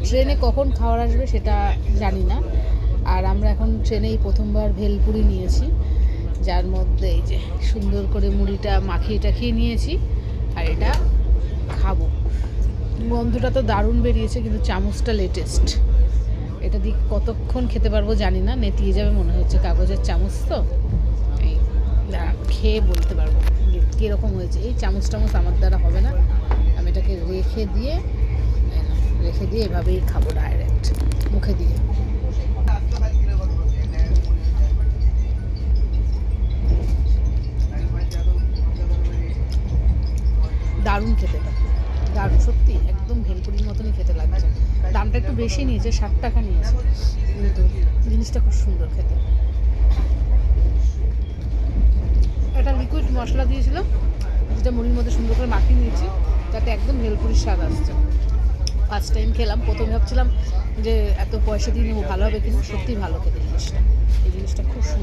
ট্রেনে কখন খাবার আসবে সেটা জানি না। আর আমরা এখন ট্রেনেই প্রথমবার ভেলপুরি নিয়েছি, যার মধ্যে এই যে সুন্দর করে মুড়িটা মাখিয়ে টাখিয়ে নিয়েছি, আর এটা খাবো। গন্ধটা তো দারুণ বেরিয়েছে, কিন্তু চামচটা লেটেস্ট। এটা দিয়ে কতক্ষণ খেতে পারবো জানি না, নেতিয়ে যাবে মনে হচ্ছে, কাগজের চামচ তো। এই খেয়ে বলতে পারবো যে কীরকম হয়েছে। এই চামচ টামচ আমার দ্বারা হবে না, আমি এটাকে রেখে দিয়ে এভাবেই খাবো ডাইরেক্ট মুখে দিয়ে। দারুণ খেতে, দারুণ সত্যি, একদম ভেলপুরির মতনই খেতে লাগছে। দামটা একটু বেশি নিয়েছে, 60 টাকা নিয়েছে, কিন্তু জিনিসটা খুব সুন্দর খেতে। একটা লিকুইড মশলা দিয়েছিল, যেটা মুড়ির মধ্যে সুন্দর করে মাখিয়ে নিয়েছি, যাতে একদম ভেলপুরির স্বাদ আসছে। ফার্স্ট টাইম খেলাম, প্রথমে ভাবছিলাম যে এত পয়সা দিয়ে নেবো ভালো হবে কিনা, সত্যিই ভালো খেতে জিনিসটা। এই জিনিসটা খুব সুন্দর।